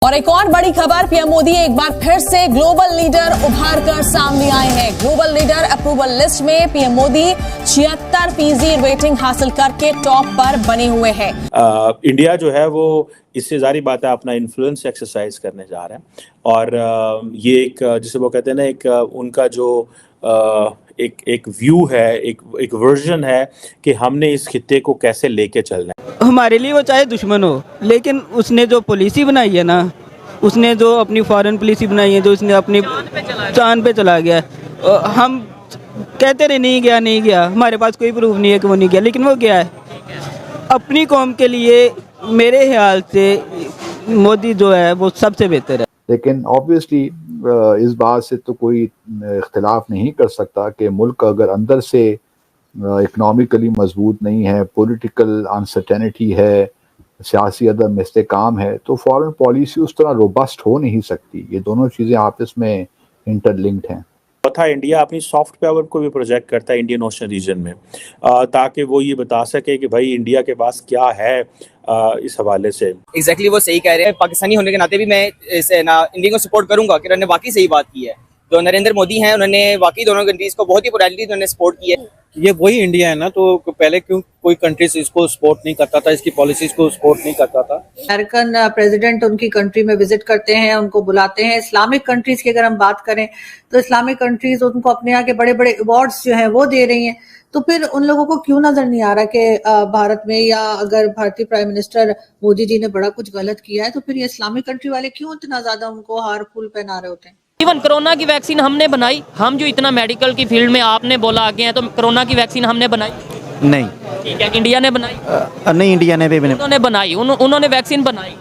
और एक और बड़ी खबर, पीएम मोदी एक बार फिर से ग्लोबल लीडर उभार कर सामने आए हैं। ग्लोबल लीडर अप्रूवल लिस्ट में पीएम मोदी 76% रेटिंग हासिल करके टॉप पर बने हुए हैं। इंडिया जो है वो इससे जारी बात है अपना इन्फ्लुएंस एक्सरसाइज करने जा रहे हैं और ये एक जिसे वो कहते हैं ना एक उनका जो एक व्यू है, एक वर्जन है कि हमने इस खित्ते को कैसे लेके चलना है। हमारे लिए वो चाहे दुश्मन हो, लेकिन उसने जो पॉलिसी बनाई है ना, उसने जो अपनी फॉरेन पॉलिसी बनाई है, जो उसने अपनी चांद पे चला गया। हम कहते रहे नहीं गया, हमारे पास कोई प्रूफ नहीं है कि वो नहीं गया, लेकिन वो गया है अपनी कौम के लिए। मेरे ख्याल से मोदी जो है वो सबसे बेहतर है। लेकिन ऑब्वियसली इस बात से तो कोई इख्तिलाफ नहीं कर सकता कि मुल्क अगर अंदर से इकनॉमिकली मजबूत नहीं है, पॉलिटिकल अनसर्टेनिटी है, सियासी अदम इस्तेकाम है, तो फॉरेन पॉलिसी उस तरह रोबस्ट हो नहीं सकती। ये दोनों चीज़ें आपस में इंटरलिंक्ड हैं। चौथा, इंडिया अपनी सॉफ्ट पावर को भी प्रोजेक्ट करता है इंडियन ओशन रीजन में, ताकि वो ये बता सके कि भाई इंडिया के पास क्या है। इस हवाले से एग्जैक्टली वो सही कह रहे हैं। पाकिस्तानी होने के नाते भी मैं इंडिया को सपोर्ट करूंगा कि उन्होंने वाकई सही बात की है। जो नरेंद्र मोदी हैं उन्होंने वाकई दोनों कंट्रीज को बहुत ही पोलाइटली उन्होंने सपोर्ट किया है। ये वही इंडिया है ना, तो पहले क्यों कोई कंट्रीज इसको सपोर्ट नहीं करता था, इसकी पॉलिसीज को सपोर्ट नहीं करता था। अमेरिकन प्रेसिडेंट उनकी कंट्री में विजिट करते हैं, उनको बुलाते हैं। इस्लामिक कंट्रीज की अगर हम बात करें तो इस्लामिक कंट्रीज उनको अपने यहाँ के बड़े बड़े अवार्ड्स जो हैं वो दे रही हैं। तो फिर उन लोगों को क्यों नजर नहीं आ रहा कि भारत में या अगर भारतीय प्राइम मिनिस्टर मोदी जी ने बड़ा कुछ गलत किया है तो फिर ये इस्लामिक कंट्री वाले क्यों इतना ज्यादा उनको हार फूल पहना रहे होते हैं। इवन कोरोना की वैक्सीन हमने बनाई। हम जो इतना मेडिकल की फील्ड में आपने बोला आगे हैं, तो कोरोना की वैक्सीन हमने बनाई नहीं। ठीक है, इंडिया ने बनाई नहीं, इंडिया ने भी उन्होंने बनाई, उन्होंने वैक्सीन बनाई।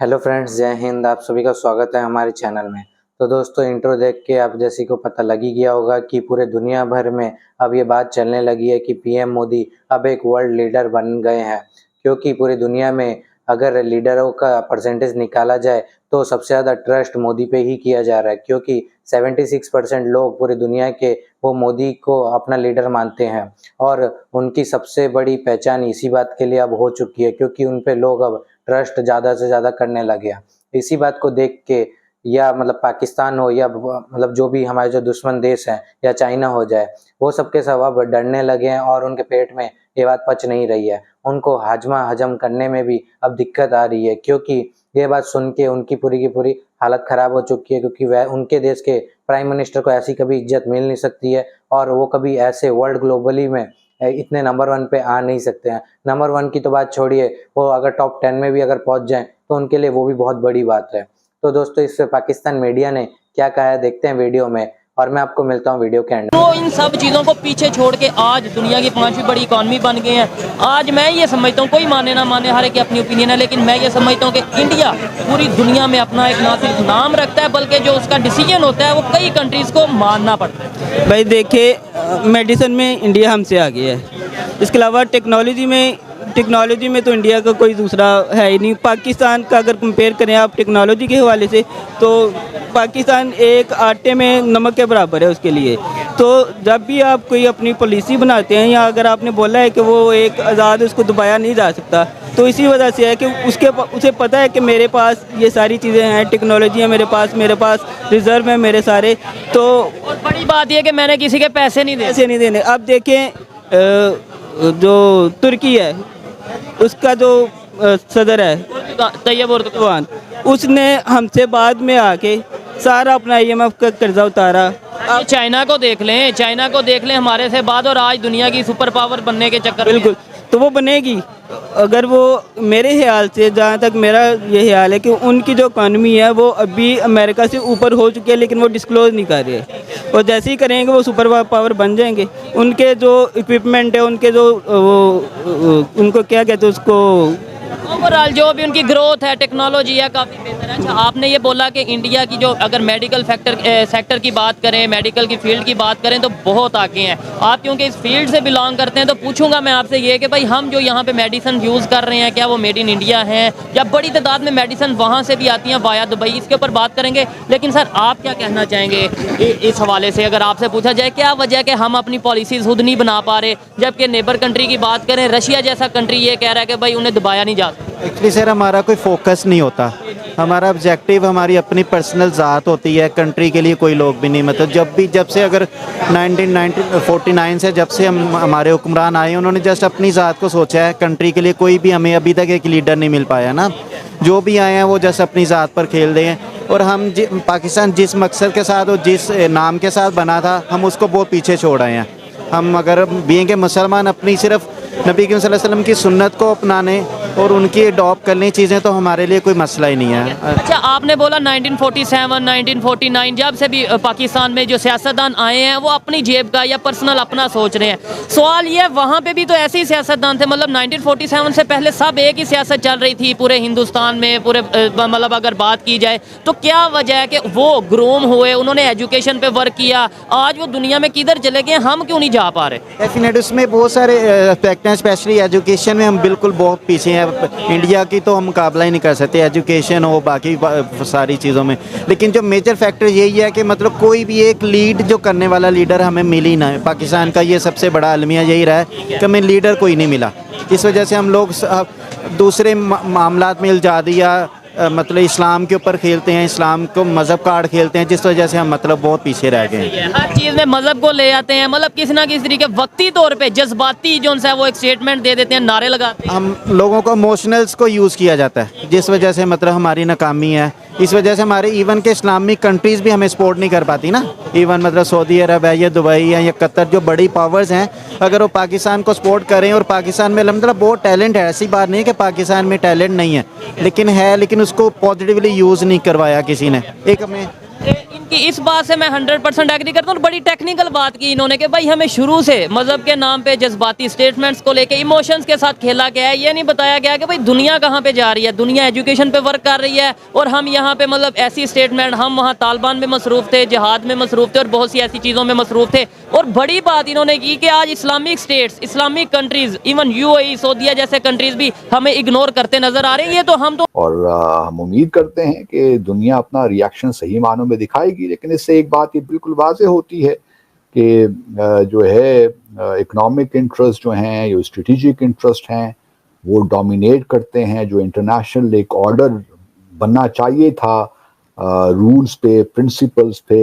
हेलो फ्रेंड्स, जय हिंद। आप सभी का स्वागत है हमारे चैनल में। तो दोस्तों, इंट्रो देख के आप जैसे को पता लग ही गया होगा कि पूरे दुनिया भर में अब ये बात चलने लगी है कि पीएम मोदी अब एक वर्ल्ड लीडर बन गए हैं। क्योंकि पूरी दुनिया में अगर लीडरों का परसेंटेज निकाला जाए तो सबसे ज़्यादा ट्रस्ट मोदी पे ही किया जा रहा है। क्योंकि 76% लोग पूरी दुनिया के वो मोदी को अपना लीडर मानते हैं और उनकी सबसे बड़ी पहचान इसी बात के लिए अब हो चुकी है, क्योंकि उन पे लोग अब ट्रस्ट ज़्यादा से ज़्यादा करने लगे हैं। इसी बात को देख के या मतलब पाकिस्तान हो या मतलब जो भी हमारे जो दुश्मन देश हैं या चाइना हो जाए, वो सबके सब अब डरने लगे हैं और उनके पेट में ये बात पच नहीं रही है। उनको हजम करने में भी अब दिक्कत आ रही है, क्योंकि ये बात सुन के उनकी पूरी की पूरी हालत ख़राब हो चुकी है। क्योंकि वह उनके देश के प्राइम मिनिस्टर को ऐसी कभी इज्जत मिल नहीं सकती है और वो कभी ऐसे वर्ल्ड ग्लोबली में इतने नंबर 1 पे आ नहीं सकते हैं। नंबर 1 की तो बात छोड़िए, वो अगर टॉप 10 में भी अगर पहुंच जाएं तो उनके लिए वो भी बहुत बड़ी बात है। तो दोस्तों, इस पे पाकिस्तान मीडिया ने क्या कहा है देखते हैं वीडियो में, और मैं आपको मिलता हूँ वीडियो के एंड। तो इन सब चीज़ों को पीछे छोड़ के आज दुनिया की 5वीं बड़ी इकॉनमी बन गए हैं। आज मैं ये समझता हूँ, कोई माने ना माने, हर एक की अपनी ओपिनियन है, लेकिन मैं ये समझता हूँ कि इंडिया पूरी दुनिया में अपना एक ना सिर्फ नाम रखता है बल्कि जो उसका डिसीजन होता है वो कई कंट्रीज़ को मानना पड़ता है। भाई देखिए, मेडिसिन में इंडिया हमसे आगे है। इसके अलावा टेक्नोलॉजी में तो इंडिया का कोई दूसरा है ही नहीं। पाकिस्तान का अगर कंपेयर करें आप टेक्नोलॉजी के हवाले से, तो पाकिस्तान एक आटे में नमक के बराबर है उसके लिए। तो जब भी आप कोई अपनी पॉलिसी बनाते हैं या अगर आपने बोला है कि वो एक आज़ाद, उसको दबाया नहीं जा सकता, तो इसी वजह से है कि उसे पता है कि मेरे पास ये सारी चीज़ें हैं, टेक्नोलॉजी है मेरे पास रिजर्व है मेरे सारे। तो और बड़ी बात यह कि मैंने किसी के पैसे नहीं देने। अब देखें, जो तुर्की है उसका जो सदर है तैयब एर्दोगान, उसने हमसे बाद में आके सारा अपना IMF का कर्जा उतारा। आप चाइना को देख लें हमारे से बाद, और आज दुनिया की सुपर पावर बनने के चक्कर में। बिल्कुल, तो वो बनेगी अगर वो, मेरे ख्याल से, जहाँ तक मेरा ये ख्याल है कि उनकी जो इकॉनमी है वो अभी अमेरिका से ऊपर हो चुकी है, लेकिन वो डिस्क्लोज नहीं कर रहे हैं। और जैसे ही करेंगे वो सुपर पावर बन जाएंगे। उनके जो इक्विपमेंट है, उनके जो वो उनको क्या कहते हैं, उसको ओवरऑल जो भी उनकी ग्रोथ है, टेक्नोलॉजी है, काफ़ी बेहतर है। अच्छा, आपने ये बोला कि इंडिया की जो अगर मेडिकल सेक्टर की बात करें, मेडिकल की फील्ड की बात करें तो बहुत आगे हैं आप, क्योंकि इस फील्ड से बिलोंग करते हैं। तो पूछूंगा मैं आपसे ये कि भाई हम जो यहाँ पे मेडिसिन यूज़ कर रहे हैं, क्या वो मेड इन इंडिया हैं या बड़ी तादाद में मेडिसिन वहाँ से भी आती हैं वाया दुबई, इसके ऊपर बात करेंगे। लेकिन सर आप क्या कहना चाहेंगे इस हवाले से, अगर आपसे पूछा जाए क्या वजह है कि हम अपनी पॉलिसीज़ खुद नहीं बना पा रहे, जबकि नेबर कंट्री की बात करें, रशिया जैसा कंट्री ये कह रहा है कि भाई उन्हें दबाया नहीं जा सकता। एक्चुअली सर हमारा कोई फोकस नहीं होता, हमारा ऑब्जेक्टिव हमारी अपनी पर्सनल ज़ात होती है, कंट्री के लिए कोई लोग भी नहीं। मतलब जब से अगर 1949 से जब से हम हमारे हुक्मरान आए, उन्होंने जस्ट अपनी ज़ात को सोचा है, कंट्री के लिए कोई भी हमें अभी तक एक लीडर नहीं मिल पाया ना। जो भी आए हैं वो जस्ट अपनी ज़ात पर खेल रहे हैं। और हम पाकिस्तान जिस मकसद के साथ और जिस नाम के साथ बना था, हम उसको बहुत पीछे छोड़ आए हैं। हम अगर बीइंग के मुसलमान अपनी सिर्फ नबी करीम सल्लल्लाहु अलैहि वसल्लम की सुन्नत को अपनाने और उनकी अडॉप्ट करनी चीज़ें, तो हमारे लिए कोई मसला ही नहीं है। अच्छा, आपने बोला 1947, 1949 जब से भी पाकिस्तान में जो सियासतदान आए हैं वो अपनी जेब का या पर्सनल अपना सोच रहे हैं। सवाल ये, वहाँ पे भी तो ऐसे ही सियासतदान थे, मतलब 1947 से पहले सब एक ही सियासत चल रही थी पूरे हिंदुस्तान में, पूरे मतलब अगर बात की जाए तो क्या वजह है कि वो ग्रूम हुए, उन्होंने एजुकेशन पे वर्क किया, आज वो दुनिया में किधर चले गए, हम क्यों नहीं जा पा रहे? डेफिनेट उसमें बहुत सारे एस्पेक्ट हैं, स्पेशली एजुकेशन में हम बिल्कुल बहुत पीछे हैं। इंडिया की तो हम मुकाबला ही नहीं कर सकते, एजुकेशन हो बाकी सारी चीज़ों में। लेकिन जो मेजर फैक्टर यही है कि मतलब कोई भी एक लीड जो करने वाला लीडर हमें मिल ही ना है। पाकिस्तान का ये सबसे बड़ा अलमिया यही रहा है कि हमें लीडर कोई नहीं मिला। इस वजह से हम लोग दूसरे मामलात में उलझा दिया, मतलब इस्लाम के ऊपर खेलते हैं, इस्लाम को मज़हब कार्ड खेलते हैं, जिस वजह से हम मतलब बहुत पीछे रह गए हैं। हर चीज़ में मज़हब को ले आते हैं, मतलब किसी ना किसी तरीके वक्ती तौर पे जज्बाती जो है वो एक स्टेटमेंट दे देते हैं, नारे लगाते हैं। हम लोगों को इमोशनल्स को यूज़ किया जाता है, जिस वजह से मतलब हमारी नाकामी है। इस वजह से हमारे इवन के इस्लामिक कंट्रीज़ भी हमें सपोर्ट नहीं कर पाती ना। इवन मतलब सऊदी अरब है या दुबई है या कतर, जो बड़ी पावर्स हैं, अगर वो पाकिस्तान को सपोर्ट करें, और पाकिस्तान में अलहम्दुलिल्लाह बहुत टैलेंट है, ऐसी बात नहीं है कि पाकिस्तान में टैलेंट नहीं है, लेकिन उसको पॉजिटिवली यूज़ नहीं करवाया किसी ने। एक हमें इनकी इस बात से मैं 100% एग्री करता हूँ। बड़ी टेक्निकल बात की इन्होंने कि भाई हमें शुरू से मज़हब के नाम पे जज्बाती स्टेटमेंट्स को लेके इमोशंस के साथ खेला गया है। ये नहीं बताया गया कि भाई दुनिया कहाँ पे जा रही है, दुनिया एजुकेशन पे वर्क कर रही है और हम यहाँ पे मतलब ऐसी स्टेटमेंट, हम वहाँ तालिबान में मसरूफ़ थे, जिहाद में मसरूफ़ थे और बहुत सी ऐसी चीज़ों में मसरूफ़ थे। और बड़ी बात इन्होंने की कि आज Islamic states, Islamic countries, even UAE, सऊदीया जैसे कंट्रीज़ भी हमें इग्नोर करते नज़र आ रहे हैं। ये तो हम तो और हम उम्मीद करते हैं कि दुनिया अपना रिएक्शन सही मानों में दिखाएगी। लेकिन इससे एक बात ये बिल्कुल वाज़ेह होती है कि जो है इकोनॉमिक इंटरेस्ट जो हैं, जो स्ट्रेटेजिक इंटरेस्ट हैं, वो डोमिनेट करते हैं। जो इंटरनेशनल एक ऑर्डर बनना चाहिए था रूल्स पे, प्रिंसिपल्स पे,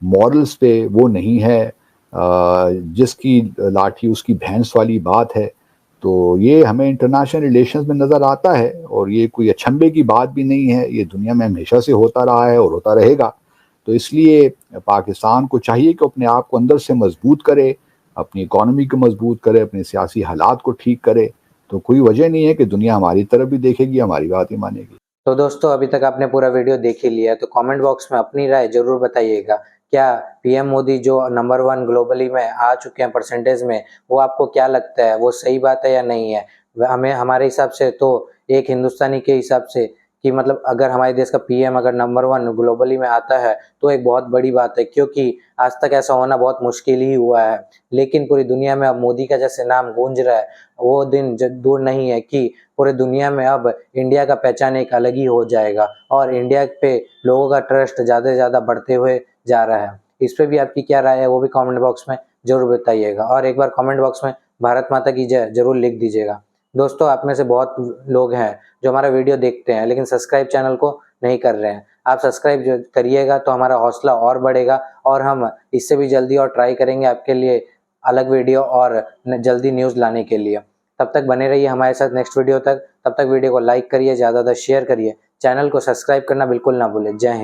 मॉरल्स पे, वो नहीं है। जिसकी लाठी उसकी भैंस वाली बात है। तो ये हमें इंटरनेशनल रिलेशंस में नज़र आता है और ये कोई अचंभे की बात भी नहीं है। ये दुनिया में हमेशा से होता रहा है और होता रहेगा। तो इसलिए पाकिस्तान को चाहिए कि अपने आप को अंदर से मजबूत करे, अपनी इकॉनमी को मजबूत करे, अपने सियासी हालात को ठीक करे। तो कोई वजह नहीं है कि दुनिया हमारी तरफ भी देखेगी, हमारी बात ही मानेगी। तो दोस्तों अभी तक आपने पूरा वीडियो देख ही लिया, तो कमेंट बॉक्स में अपनी राय जरूर बताइएगा। क्या पीएम मोदी जो नंबर 1 ग्लोबली में आ चुके हैं परसेंटेज में, वो आपको क्या लगता है, वो सही बात है या नहीं है? हमें हमारे हिसाब से तो एक हिंदुस्तानी के हिसाब से कि मतलब अगर हमारे देश का पीएम अगर नंबर 1 ग्लोबली में आता है तो एक बहुत बड़ी बात है, क्योंकि आज तक ऐसा होना बहुत मुश्किल ही हुआ है। लेकिन पूरी दुनिया में अब मोदी का जैसे नाम गूंज रहा है, वो दिन दूर नहीं है कि पूरे दुनिया में अब इंडिया का पहचान एक अलग ही हो जाएगा और इंडिया पे लोगों का ट्रस्ट ज़्यादा से ज़्यादा बढ़ते हुए जा रहा है। इस पर भी आपकी क्या राय है वो भी कमेंट बॉक्स में जरूर बताइएगा और एक बार कमेंट बॉक्स में भारत माता की जय जरूर लिख दीजिएगा। दोस्तों आप में से बहुत लोग हैं जो हमारा वीडियो देखते हैं लेकिन सब्सक्राइब चैनल को नहीं कर रहे हैं। आप सब्सक्राइब करिएगा तो हमारा हौसला और बढ़ेगा और हम इससे भी जल्दी और ट्राई करेंगे आपके लिए अलग वीडियो और जल्दी न्यूज़ लाने के लिए। तब तक बने रहिए हमारे साथ नेक्स्ट वीडियो तक। तब तक वीडियो को लाइक करिए, ज़्यादा शेयर करिए, चैनल को सब्सक्राइब करना बिल्कुल ना भूलें। जय हिंद।